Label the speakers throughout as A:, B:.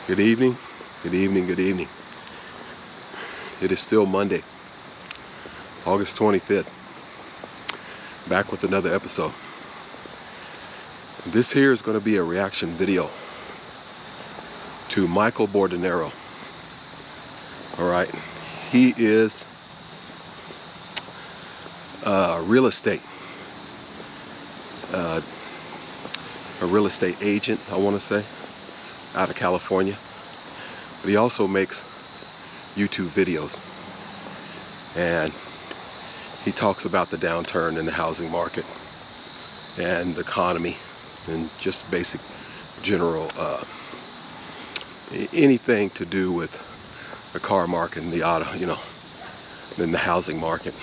A: Good evening, good evening, good evening. It is still Monday, August 25th. Back with another episode. This here is going to be a reaction video to Michael Bordonaro. Alright, he is a real estate agent, I want to say, out of California. But he also makes YouTube videos, and he talks about the downturn in the housing market and the economy and just basic general anything to do with the car market and the auto, then the housing market,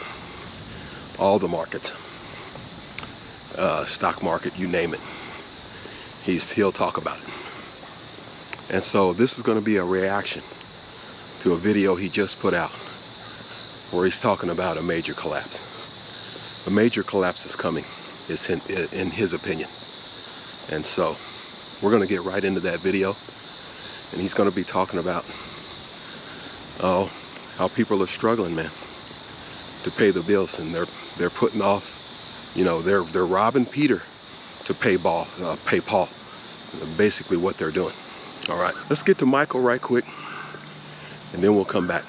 A: all the markets, stock market, you name it. He'll talk about it. And so this is going to be a reaction to a video he just put out where he's talking about a major collapse. A major collapse is coming, is in his opinion. And so we're going to get right into that video, and he's going to be talking about how people are struggling, man, to pay the bills, and they're putting off, they're robbing Peter to pay Paul. Basically what they're doing. All right, let's get to Michael right quick, and then we'll come back.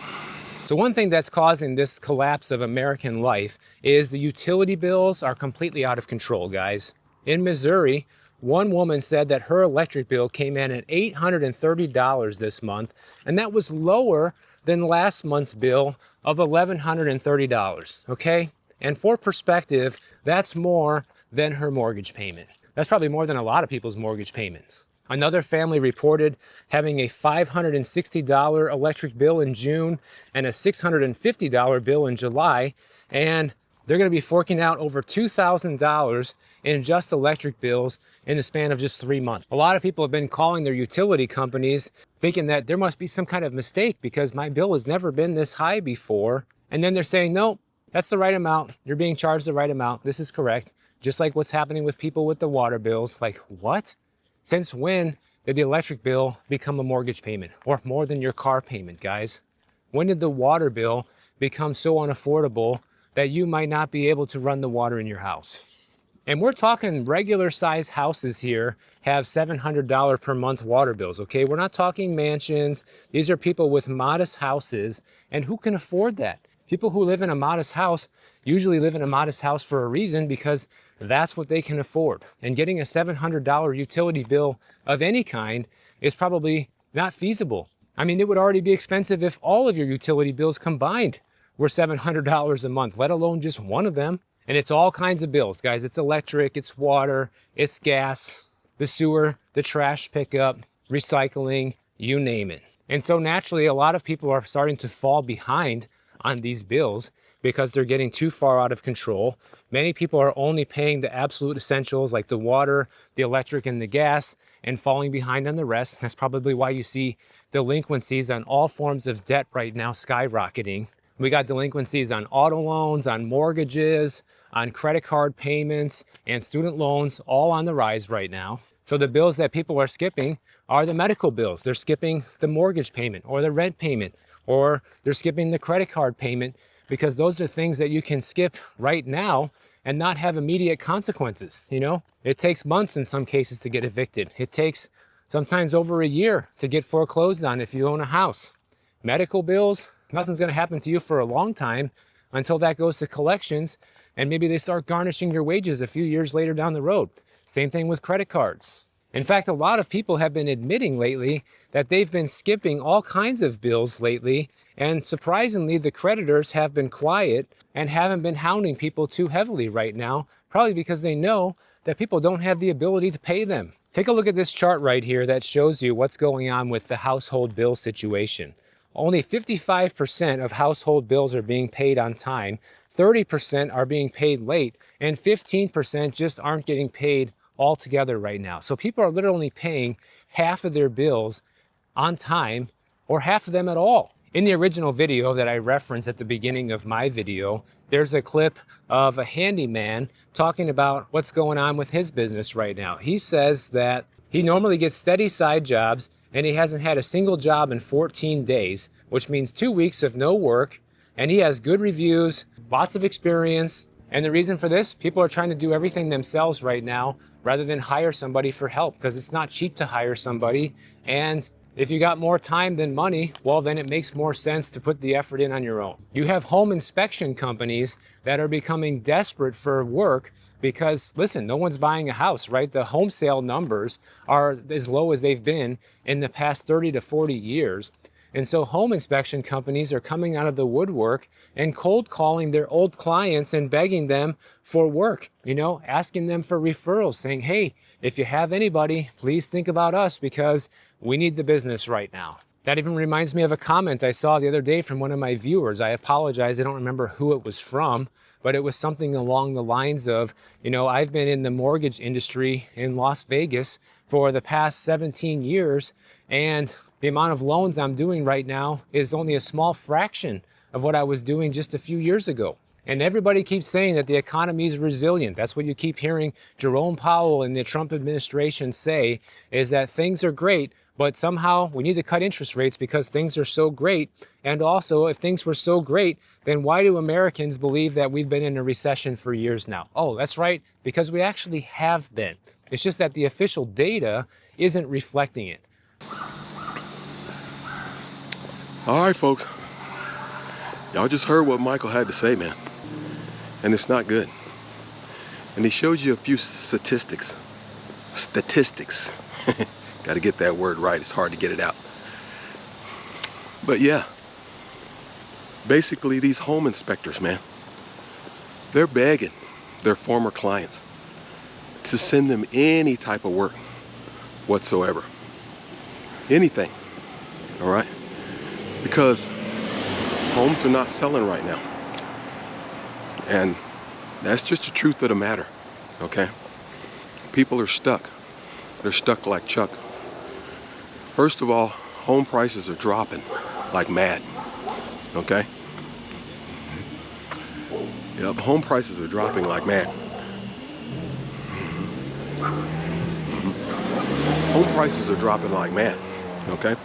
B: So one thing that's causing this collapse of American life is the utility bills are completely out of control, guys. In Missouri, one woman said that her electric bill came in at $830 this month, and that was lower than last month's bill of $1,130, okay? And for perspective, that's more than her mortgage payment. That's probably more than a lot of people's mortgage payments. Another family reported having a $560 electric bill in June and a $650 bill in July, and they're going to be forking out over $2,000 in just electric bills in the span of just 3 months. A lot of people have been calling their utility companies thinking that there must be some kind of mistake because my bill has never been this high before. And then they're saying, no, that's the right amount. You're being charged the right amount. This is correct. Just like what's happening with people with the water bills. Like, what? Since when did the electric bill become a mortgage payment or more than your car payment, guys? When did the water bill become so unaffordable that you might not be able to run the water in your house? And we're talking regular size houses here have $700 per month water bills, okay? We're not talking mansions. These are people with modest houses, and who can afford that? People who live in a modest house usually live in a modest house for a reason, because that's what they can afford. And getting a $700 utility bill of any kind is probably not feasible. I mean, it would already be expensive if all of your utility bills combined were $700 a month, let alone just one of them. And it's all kinds of bills, guys. It's electric, it's water, it's gas, the sewer, the trash pickup, recycling, you name it. And so naturally, a lot of people are starting to fall behind on these bills because they're getting too far out of control. Many people are only paying the absolute essentials like the water, the electric, and the gas, and falling behind on the rest. That's probably why you see delinquencies on all forms of debt right now skyrocketing. We got delinquencies on auto loans, on mortgages, on credit card payments, and student loans, all on the rise right now. So the bills that people are skipping are the medical bills. They're skipping the mortgage payment or the rent payment, or they're skipping the credit card payment, because those are things that you can skip right now and not have immediate consequences. It takes months in some cases to get evicted. It takes sometimes over a year to get foreclosed on if you own a house. Medical bills, nothing's going to happen to you for a long time until that goes to collections, and maybe they start garnishing your wages a few years later down the road. Same thing with credit cards. In fact, a lot of people have been admitting lately that they've been skipping all kinds of bills lately, and surprisingly, the creditors have been quiet and haven't been hounding people too heavily right now, probably because they know that people don't have the ability to pay them. Take a look at this chart right here that shows you what's going on with the household bill situation. Only 55% of household bills are being paid on time, 30% are being paid late, and 15% just aren't getting paid altogether right now. So people are literally paying half of their bills on time, or half of them at all. In the original video that I referenced at the beginning of my video, there's a clip of a handyman talking about what's going on with his business right now. He says that he normally gets steady side jobs and he hasn't had a single job in 14 days, which means 2 weeks of no work, and he has good reviews, lots of experience. And the reason for this, people are trying to do everything themselves right now rather than hire somebody for help, because it's not cheap to hire somebody. And if you got more time than money, well, then it makes more sense to put the effort in on your own. You have home inspection companies that are becoming desperate for work because, listen, no one's buying a house, right? The home sale numbers are as low as they've been in the past 30 to 40 years. And so home inspection companies are coming out of the woodwork and cold calling their old clients and begging them for work, asking them for referrals, saying, hey, if you have anybody, please think about us because we need the business right now. That even reminds me of a comment I saw the other day from one of my viewers. I apologize, I don't remember who it was from, but it was something along the lines of, I've been in the mortgage industry in Las Vegas for the past 17 years, and the amount of loans I'm doing right now is only a small fraction of what I was doing just a few years ago. And everybody keeps saying that the economy is resilient. That's what you keep hearing Jerome Powell and the Trump administration say, is that things are great, but somehow we need to cut interest rates because things are so great. And also, if things were so great, then why do Americans believe that we've been in a recession for years now? Oh, that's right, because we actually have been. It's just that the official data isn't reflecting it.
A: All right, folks. Y'all just heard what Michael had to say, man. And it's not good. And he showed you a few statistics. Got to get that word right. It's hard to get it out. But yeah, basically these home inspectors, man, they're begging their former clients to send them any type of work whatsoever. Anything. All right? Because homes are not selling right now. And that's just the truth of the matter, okay? People are stuck. They're stuck like Chuck. First of all, home prices are dropping like mad, okay? Yep, home prices are dropping like mad. Home prices are dropping like mad, okay?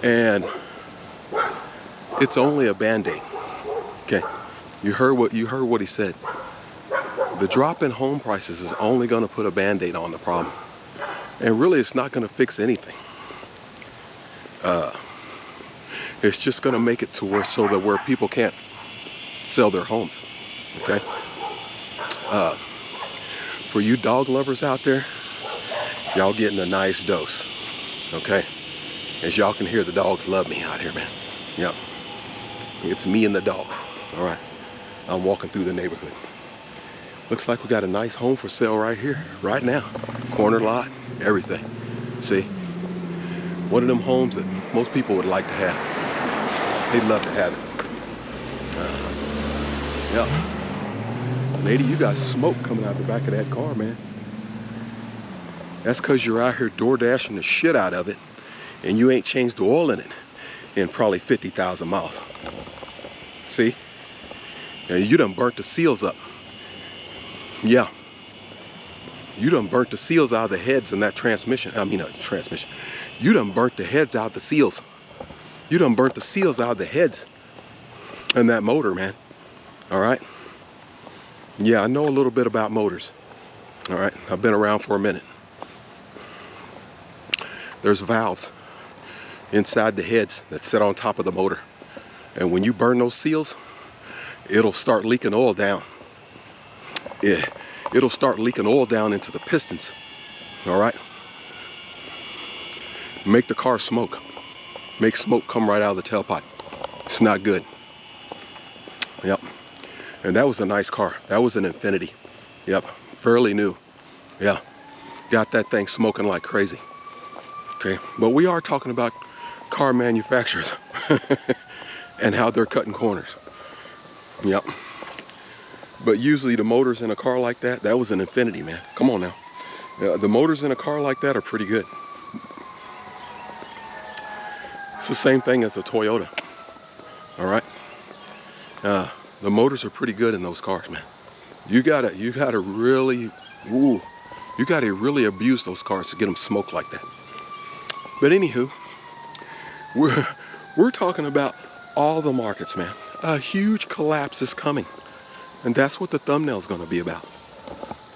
A: And it's only a Band-Aid. Okay, you heard what he said. The drop in home prices is only going to put a Band-Aid on the problem, and really, it's not going to fix anything. It's just going to make it to where people can't sell their homes. Okay. For you dog lovers out there, y'all getting a nice dose. Okay. As y'all can hear, the dogs love me out here, man. Yep. It's me and the dogs. All right, I'm walking through the neighborhood. Looks like we got a nice home for sale right here, right now. Corner lot, everything. See? One of them homes that most people would like to have. They'd love to have it. Yeah. Lady, you got smoke coming out the back of that car, man. That's because you're out here door dashing the shit out of it, and you ain't changed the oil in it in probably 50,000 miles. See? And you done burnt the seals up. Yeah. You done burnt the seals out of the heads in that transmission. You done burnt the heads out of the seals. You done burnt the seals out of the heads in that motor, man. All right? Yeah, I know a little bit about motors. All right? I've been around for a minute. There's valves inside the heads that sit on top of the motor. And when you burn those seals, it'll start leaking oil down. It'll start leaking oil down into the pistons. All right? Make the car smoke. Make smoke come right out of the tailpipe. It's not good. Yep. And that was a nice car. That was an Infiniti. Yep. Fairly new. Yeah. Got that thing smoking like crazy. Okay. But we are talking about car manufacturers and how they're cutting corners. Yep. But usually the motors in a car like that was an Infiniti, man. Come on now. The motors in a car like that are pretty good. It's the same thing as a Toyota. All right. The motors are pretty good in those cars, man. You gotta really, You got to really abuse those cars to get them smoked like that. But anywho, we're talking about all the markets, man. A huge collapse is coming. And that's what the thumbnail is going to be about.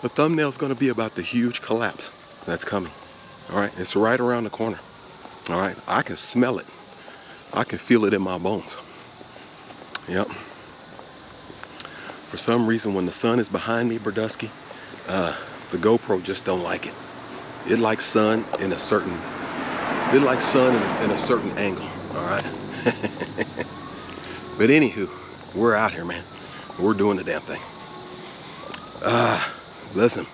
A: The thumbnail is going to be about the huge collapse that's coming. All right, it's right around the corner. All right, I can smell it. I can feel it in my bones. Yep. For some reason, when the sun is behind me, Brodusky, the GoPro just don't like it. It likes sun in a certain. It likes sun in a certain angle. All right. But anywho, we're out here, man. We're doing the damn thing. Listen,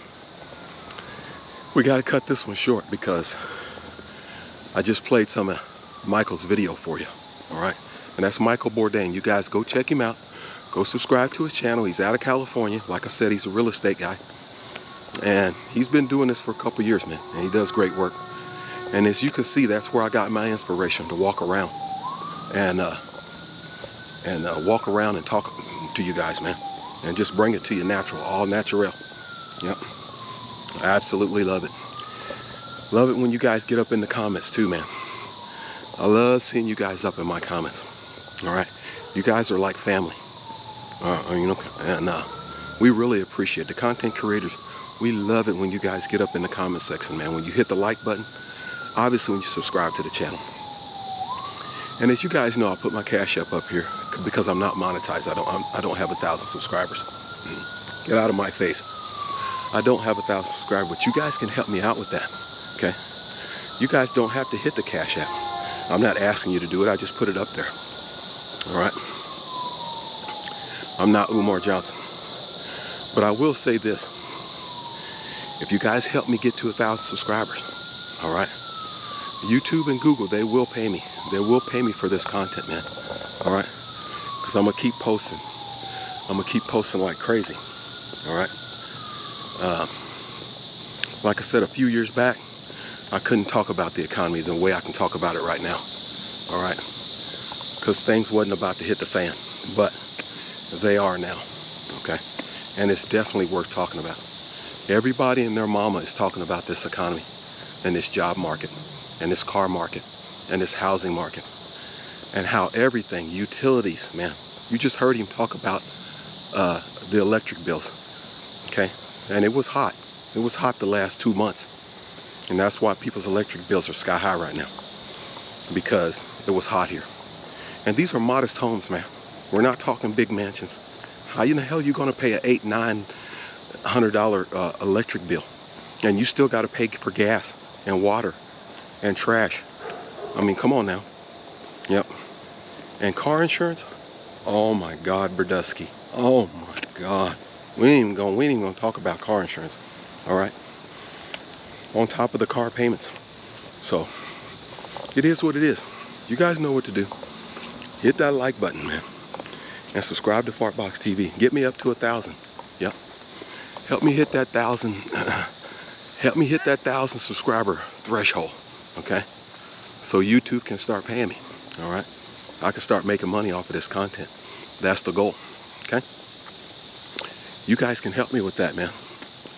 A: we got to cut this one short because I just played some of Michael's video for you. All right, and that's Michael Bourdain. You guys go check him out. Go subscribe to his channel. He's out of California. Like I said, he's a real estate guy. And he's been doing this for a couple years, man. And he does great work. And as you can see, that's where I got my inspiration to walk around and walk around and talk to you guys, man. And just bring it to you natural, all natural. Yep. I absolutely love it. Love it when you guys get up in the comments too, man. I love seeing you guys up in my comments. All right. You guys are like family. You know, and we really appreciate the content creators. We love it when you guys get up in the comment section, man. When you hit the like button, obviously when you subscribe to the channel. And as you guys know, I put my Cash App up here because I'm not monetized. I don't have 1,000 subscribers. Get out of my face. I don't have 1,000 subscribers, but you guys can help me out with that. Okay? You guys don't have to hit the Cash App. I'm not asking you to do it. I just put it up there. All right? I'm not Umar Johnson. But I will say this. If you guys help me get to 1,000 subscribers, all right? YouTube and Google, they will pay me. They will pay me for this content, man. All right? Because I'm going to keep posting. I'm going to keep posting like crazy. All right? Like I said, a few years back, I couldn't talk about the economy the way I can talk about it right now. All right? Because things wasn't about to hit the fan. But they are now. Okay? And it's definitely worth talking about. Everybody and their mama is talking about this economy and this job market and this car market and this housing market and how everything, utilities, man. You just heard him talk about the electric bills, okay? And it was hot. It was hot the last 2 months. And that's why people's electric bills are sky high right now, because it was hot here. And these are modest homes, man. We're not talking big mansions. How in the hell are you gonna pay an $800-900 electric bill, and you still got to pay for gas and water and trash? I mean, come on now. Yep. And car insurance, oh my God, Brodusky, oh my God, we ain't even gonna talk about car insurance. All right, on top of the car payments. So it is what it is. You guys know what to do. Hit that like button, man, and subscribe to Fartbox TV. Get me up to 1,000. Yep. Help me hit that 1,000. Help me hit that 1,000 subscriber threshold, okay? So YouTube can start paying me. All right, I can start making money off of this content. That's the goal, okay? You guys can help me with that, man.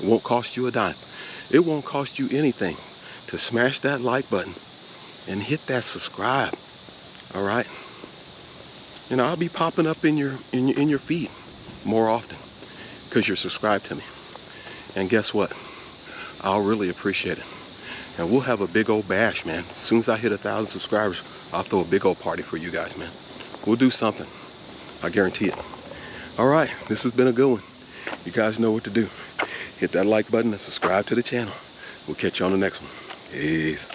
A: It won't cost you a dime. It won't cost you anything to smash that like button and hit that subscribe. All right. You know, I'll be popping up in your feed more often because you're subscribed to me. And guess what? I'll really appreciate it. And we'll have a big old bash, man. As soon as I hit 1,000 subscribers, I'll throw a big old party for you guys, man. We'll do something. I guarantee it. All right, this has been a good one. You guys know what to do. Hit that like button and subscribe to the channel. We'll catch you on the next one. Peace.